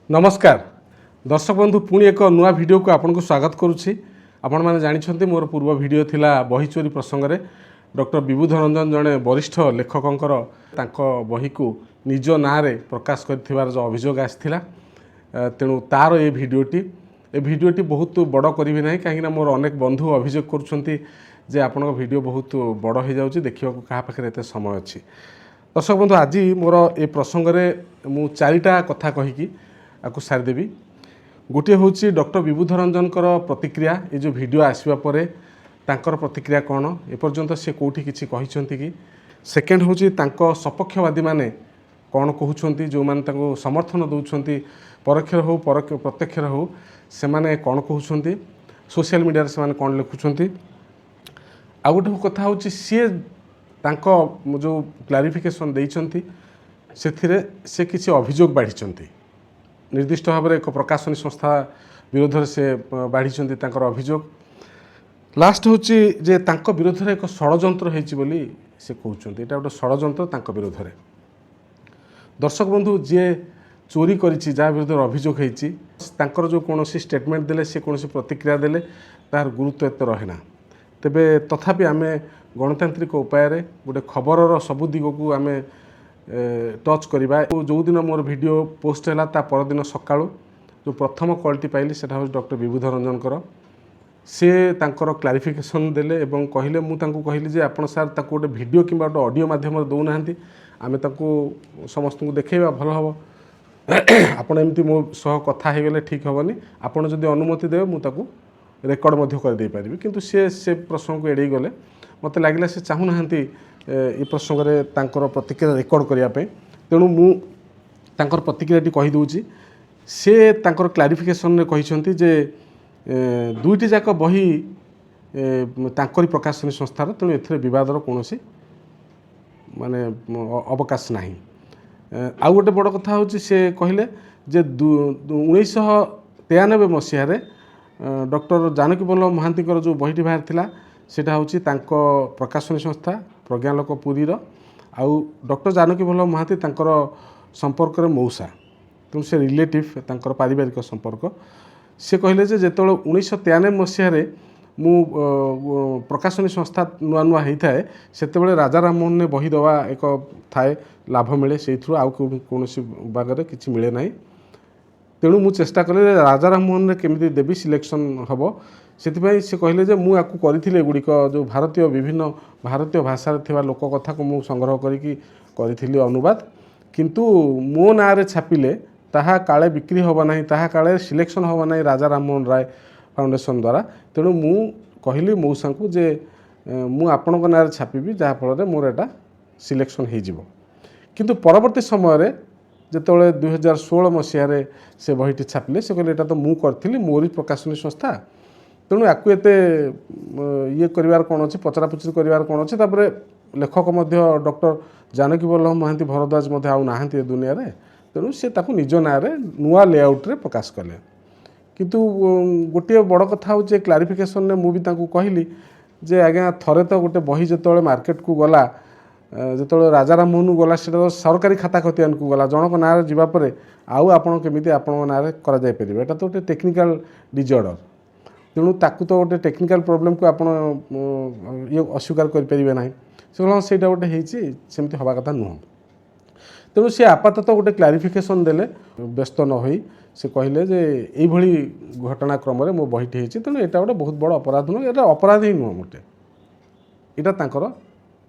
नमस्कार दर्शक बंधु पुणी एक नुआ वीडियो को आपन को स्वागत करुच्ची। आपण मैंने जानते मोर पूर्व वीडियो थिला बही चोरी प्रसंग में डॉक्टर विभूध रंजन जड़े वरिष्ठ लेखकंकर बही को निज ना रे प्रकाश कर जो अभियोग आसाला तेणु तार ये भिडियोटी बहुत बड़ करी ना कहीं मोर अनेक बंधु अभियोग कर आपण वीडियो बहुत बड़ हो जाऊँगी देखा क्या पाखे एत समय अच्छी। दर्शक बंधु आज मोर ए प्रसंग में मु चारिटा कथा कहीकि आपको सारिदेवी। गोटे हूँ डॉक्टर विभूध रंजन प्रतिक्रिया ये जो वीडियो आसवा पर तांकर प्रतिक्रिया कौन एपर्यंत से कौटी किसी कहते कि सेकेंड हूँ सपक्षवादी माने कौन कहते जो मैंने समर्थन दौरान परोक्षर हो प्रत्यक्षर हो से मैंने कौन कहते सोशल मीडिया से कौन लिखुंट आ गोटे कथा हूँ सी जो क्लारिफिकेशन देइछंती से किसी अभियोग बाढ़ी निर्दिष्ट भाव में एक प्रकाशनी संस्था विरोध से बाढ़ी अभियोग लास्ट हूँ जे तांको विरोध में एक षड्यंत्र होती से कहते यहाँ गोटे षड्यंत्र विरोध में। दर्शक बंधु जी चोरी करी जहाँ विरोध में अभियोग होती जो कौन स्टेटमेंट देले से कौन प्रतिक्रिया देले तार गुरुत्व एत रहे तेबे तथापि आम गणतांत्रिक उपाय गोटे खबर सबू दिग को आम टच करवा। जो दिन मोर वीडियो पोस्ट है परदिन सका जो प्रथम कॉलटी पाइली से डॉक्टर विभूध रंजन से तांकर क्लारिफिकेशन देले एवं कहले मुझे कहली जे आपण सार ताको गोटे वीडियो कि गोटे ऑडियो माध्यम दौना आम समस्त को देखा भल हम आपड़ एमती मो सह कथा हो गले ठीक हेनी आपड़ जदि अनुमति देवे मुझे रेकर्ड करदे पारि किंतु से प्रसंग को एड़े गले मत लगे से चाहूना ये प्रसंग में तांकर प्रतिक्रिया रेकर्ड करने तेणु मुझर प्रतिक्रिया कहीदे से तांकर क्लारिफिकेशन में कहते जे दुईटी जाक बही तांकरी प्रकाशनी संस्थार तेणु एथिरे विवादर कौन माने अवकाश नहीं। आउ गोटे बड़ कथा हूँ से कहले जे 1993 मसीह डॉक्टर जानकी वल्लभ महांती जो बहीटी बाहर थिला सेटा हूँ प्रकाशनी संस्था प्रज्ञालोक पुरीर आउ डॉक्टर जानकी वल्लभ महांती तांकर संपर्क में मौसा तेणु से रिलेटिव तांकर पारिवारिक संपर्क से कहले जे जेतोळे 1993 मसीह मु प्रकाशनी संस्था नुआ नुआ होता है से राजा राममोहन ने बही दवा एक थाए लाभ मिले से आउ कौन भाग किसी मिले ना तेणु मु चेष्टा कले राजा राममोहन ने केमी देवी सिलेक्शन हम से कहले जे मुझे करी गुड़िक जो भारतीय विभिन्न भारतीय भाषा थिबा लोक कथा को मु संग्रह करी अनुवाद किंतु मो ना रे छापिले ताहा काले बिक्री होबा नहीं ताहा काले सिलेक्शन होबा नहीं राजा राममोहन राय फाउंडेशन द्वारा तेणु मु कहली मौसा को जे मु आपण ना रे छापिबी जहाँफल मोर एटा सिलेक्शन हो जिवो किंतु परवर्ती समय जिते 2016 मसीह से बहीटी छापिले से कहले एटा तो मु करथिली मोरी प्रकाशनी संस्था तेणु याकू एते ये करिवार कौन अच्छे पचरा पुचरी करिवार कौन अच्छे तापरे लेखक डॉक्टर जानकी वल्लभ महांती भरद्वाज आउ नाहांती दुनिया रे तेणु सी निज ना नुआ लेआउट रे प्रकाश कले किंतु गोटे बड़ कथा हूँ क्लारिफिकेशन ने मुझे कहली जे आज्ञा थरे तो गोटे बही जो मार्केट को गला जो राजा राममोहन गला से सरकारी खाता खतियान को गला जनक ना जावापर आउ आपण केमी आपण ना कर तो गोटे टेक्निकल डिजॉर्डर तेणु ताकू तो गोटे टेक्निकल प्रोब्लेम को आप ये अस्वीकार करें ना से से गोटे होमती हवा कथा नुह तेणु सी आपातत गोटे क्लारिफिकेशन देले व्यस्त न होई से कहले जे यही घटनाक्रम मो बहीटी होती तेणु यहाँ गोटे बहुत बड़ अपराध नुह ये अपराध ही नुह मोटे यहाँ तांकर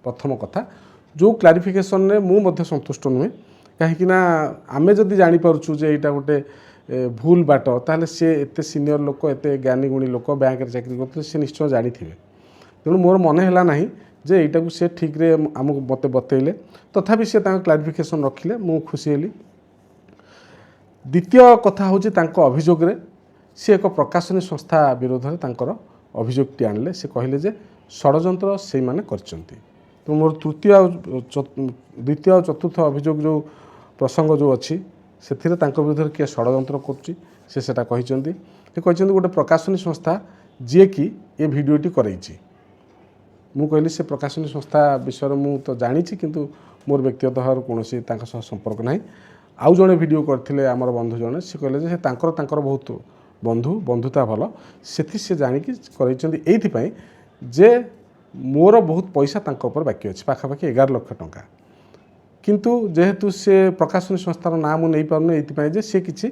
प्रथम कथा जो क्लारिफिकेशन ने मुझे संतुष्ट नुहे कहीं आमे जदि जानीपरचु जे यहाँ गोटे भूल बाट ताहले सी एत सीनियर लोक एत ज्ञानी गुणी लोक बैंक में चाकरी करते सी निश्चय जानी थे तेणु मोर मन है ना जे यहाँ को सी ठीक रे आमको मत बतैले तथापि सी क्लारिफिकेशन रखिले मु खुशी हेली। द्वितीय कथा हूँ अभियोग सी एक प्रकाशनी संस्था विरोध में तांकर अभियोगटी आणले से कहले जे षड्यंत्र से माने करचंती तो मोर तृतीय द्वितीय और चतुर्थ अभियोग जो प्रसंग जो अच्छी से विरुद्ध किए षड्यंत्र कर गोटे प्रकाशनी संस्था जी कि ये भिडटी करैछि मु कहली से प्रकाशनी संस्था विषय मु तो जानी किंतु मोर व्यक्तिगत भाव कौन संपर्क ना आउ जड़े वीडियो करते आमर बंधु जड़े सी कहले जे तांकर बहुत बंधुता भल से जाणिकी कर जे मोर बहुत पैसा तांकर बाकी अच्छे पाखापाखि 11 लाख टंका किंतु जेहेतु से प्रकाशनी संस्थार ना मुझे नहीं पार्न ये सी किसी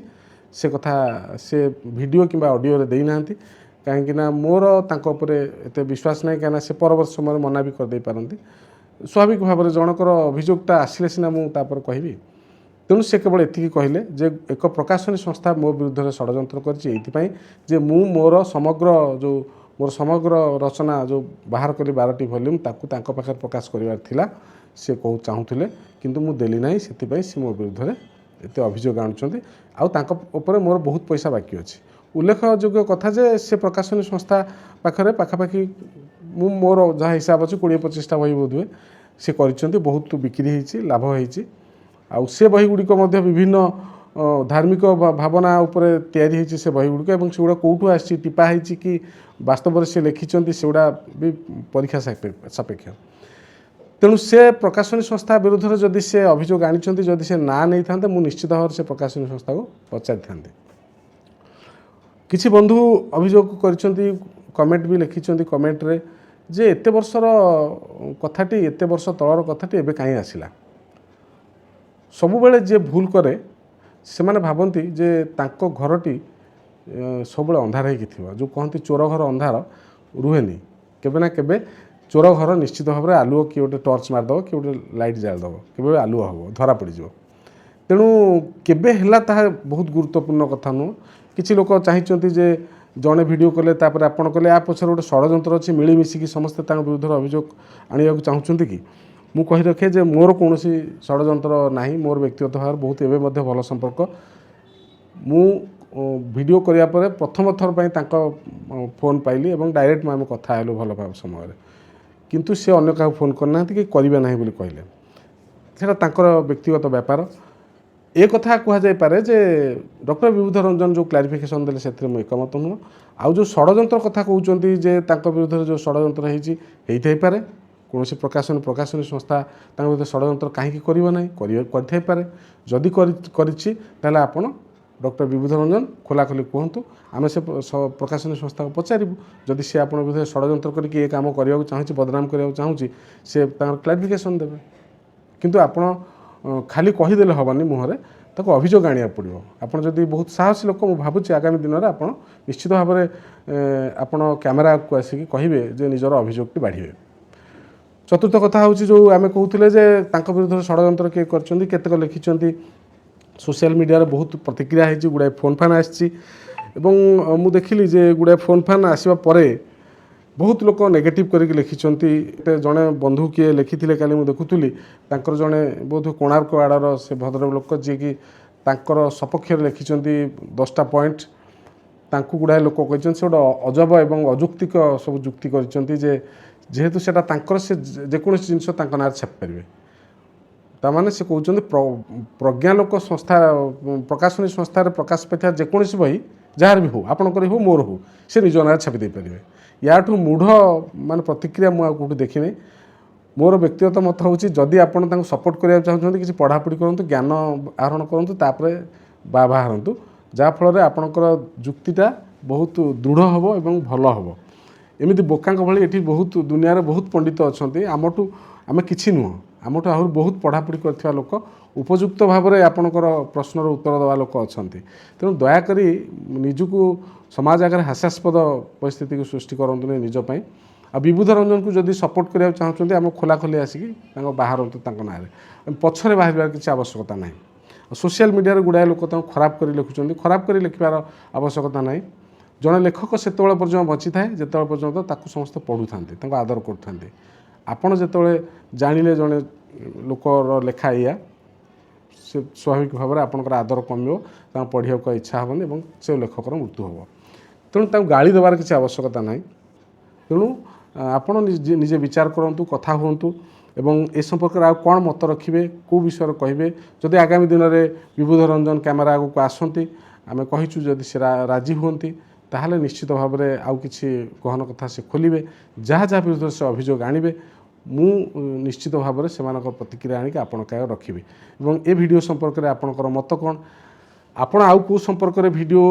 से कथा से वीडियो कि ऑडियो रे देना कहीं मोर एत विश्वास ना कहीं से परवर्त समय मना भी करदे पारती स्वाभाविक भाव में जनकर अभियोगटा आसिले सीना मुझे कहबी तेणु से केवल एति कहले जे एक प्रकाशनी संस्था मो विरुद्ध षड्यंत्र कर मोर समग्र रचना जो बाहर कली 12टी वॉल्यूम ताकू पाखे प्रकाश करार थिला से कहू चाहूले किंतु मु देली नहीं से मो विरुद्ध एत अभियोग आणुंट आउ मोर बहुत पैसा बाकी अच्छी उल्लेखयोग्य कथा जे से प्रकाशनी संस्था पाखे पाखापाखि मोर जहाँ हिसाब अच्छे 20-25टा बही बोध हुए सी कर बहुत बिक्री होती लाभ होती आउ से बही गुड़िक विभिन्न धार्मिक भावना उपर तैयारी होती से बही गुड़िक से गुड़ा कौटू आसी टीपा होती कि वास्तव से लिखिं से गुड़ा भी परीक्षा सापेक्ष तेणु से प्रकाशनी संस्था विरुद्ध जदि से अभियोग आनी जदि से ना नहीं था निश्चित भाव से प्रकाशनी संस्था को पचारि था किसी बंधु अभियोग कर कमेंट भी लिखिं कमेंट रे जे एते वर्षर कथाटी एत वर्ष तलर कथाटी एबे कहीं आसिला सबु बेले जे भूल करे से माने भावती जे तांको घरटी सब अंधार हो जो कहती चोर घर अंधार रुहेनी केबे ना केबे चोर घर निश्चित भाव में आलुओ किए गोटे टर्च मारदेव कि गोटे लाइट जालदेव केबे आलुओ हम धरा पड़ज तेणु केबे हैला ताहा बहुत गुरुत्वपूर्ण कथा नुह किसी लोक चाहते जे जड़े वीडियो कले आपड़ कले या पछर गोटे षड्यंत्र अच्छी मिलमिशिकी समस्ते विरुद्ध अभियोग आने चाहते कि मु कही रखे जे मोर कौन षड्यंत्र ना मोर व्यक्तिगत भाव बहुत एवं भल संपर्क मु वीडियो करिया परे प्रथम थर पर फोन पाइली और डायरेक्ट आम कथा हेलु भल भाव समय किंतु से अन्य क्या फोन करना कि करेंगे ना बोली कहले से व्यक्तिगत व्यापार ए कथा कहुए जे डॉक्टर विभूध रंजन जो क्लारिफिकेशन देले से एकमत नुह आउ जो षड्यंत्र कथा कहते जे विरुद्ध जो षड्यंत्र होती पारे कौन प्रकाशनी संस्था विरुद्ध षड्यंत्र कहीं करें जदि कर आपण डॉक्टर विभूध रंजन खोलाखोली कहतु आम से प्रकाशनी संस्था को पचारू जदि से आप विरुद्ध षड्यंत्र करके ये कम करने चाहूँगी बदनाम करने चाहूँगी से क्लारिफिकेशन देवे किंतु आपण खाली कहीदेले हेनी मुहरे ताको अभियोग आनिया पड़ो आपड़ जदि बहुत साहसी लोक मुझे भावुँ आगामी दिन में आप निश्चित भाव में आपण कैमेरा को आसिक कहे जे निजर अभियोगटी बाढ़े चतुर्थ कथा हूँ जो आम कहते जे विरुद्ध षड्यंत्र किए करतेक लिखिं सोशल मीडिया रे बहुत प्रतिक्रिया होती गुड़ाए फोन फान आसी मु देखिली जे गुड़ाए फोन फान आसवा परे बहुत लोक नेगेटिव करके लिखिं जड़े बंधु किए लिखी काली मुझे देखुली जड़े बोध कोणार्क आड़र से भद्र लोक जी कि सपक्ष लिखिं 10टा पॉइंट तांकु गुड़ाए लोक कहते से गोटे अजब एवं अजुक्तिक सब जुक्ति कर जेहेतु से जेको जिनस ना छापि पारे ताने से कहते प्रज्ञालोक संस्था प्रकाशनी संस्था प्रकाश पाई जेकोसी बही जार भी हो आपणकर हो मोर हो से निज ना छापी दे पारे याठू मूढ़ मान प्रतिक्रिया मुझे देखनी मोर व्यक्तिगत मत हूँ जदि आप सपोर्ट करने चाहते कि पढ़ापढ़ी करूँ ज्ञान आहरण करूँ बाहरतु जहाँफल आपणकर जुक्तिटा बहुत दृढ़ हम और भल हम एमती बोका भली ये बहुत दुनिया बहुत पंडित अच्छा आमठू आम कि नुह आमठू आहरी बहुत पढ़ापढ़ी कर लोक उपयुक्त भाव में आपणकर प्रश्नर उत्तर देवा लोक अच्छा तेणु दयाक निजक समाज आगे हास्यास्पद परिस्थिति को सृष्टि करते निजपाई आ विभूध रंजन को जदि सपोर्ट करने चाहते आम खोलाखोली आसिक बाहर ना पछरे बाहर किसी आवश्यकता ना सोशल मीडिया गुड़ाए लोक खराब कर लिखुं खराब कर लिखार आवश्यकता ना जड़े लेखक से पर्यटन बची थाए जो पर्यटन समस्त पढ़ु था आदर करते आपड़ जो जानिले जड़े लोकर लेखा या से स्वाभाविक भाव में आपंकर आदर कम पढ़ा को इच्छा हेनी से लेखकर मृत्यु हम तेणु गाड़ी देवार किसी आवश्यकता ना तेणु आपड़ निजे विचार करूँ कथा हूँ एवं ए संपर्क में कौन मत रखिए कौ विषय कहे जदि आगामी दिन में विभूध रंजन कैमेरा आगे आसती आम कहीचु जदि से राजी हूँ ताहले निश्चित भाव में आउ कि गहन कथा से खोलिए जहाँ जहाँ विरुद्ध से अभियोग आणवे ମୁଁ ନିଶ୍ଚିତ ଭାବରେ ସେମାନଙ୍କ ପ୍ରତିକ୍ରିୟା ଆଣିକି ଆପଣଙ୍କ ଆଗରେ ରଖିବି। ଏବଂ ଏ ଭିଡ଼ିଓ ସମ୍ପର୍କରେ ଆପଣଙ୍କର ମତ କ'ଣ, ଆପଣ ଆଉ କେଉଁ ସମ୍ପର୍କରେ ଭିଡ଼ିଓ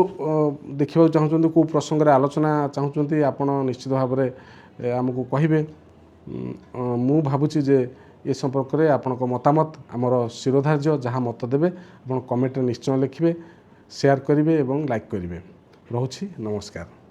ଦେଖିବାକୁ ଚାହୁଁଛନ୍ତି, କେଉଁ ପ୍ରସଙ୍ଗରେ ଆଲୋଚନା ଚାହୁଁଛନ୍ତି, ଆପଣ ନିଶ୍ଚିତ ଭାବରେ ଆମକୁ କହିବେ। ମୁଁ ଭାବୁଛି ଯେ ଏ ସମ୍ପର୍କରେ ଆପଣଙ୍କ ମତାମତ ଆମର ଶିରୋଧାର୍ଯ୍ୟ। ଯାହା ମତ ଦେବେ ଆପଣ କମେଣ୍ଟରେ ନିଶ୍ଚୟ ଲେଖିବେ, ସେୟାର କରିବେ ଏବଂ ଲାଇକ୍ କରିବେ। ରହୁଛି, ନମସ୍କାର।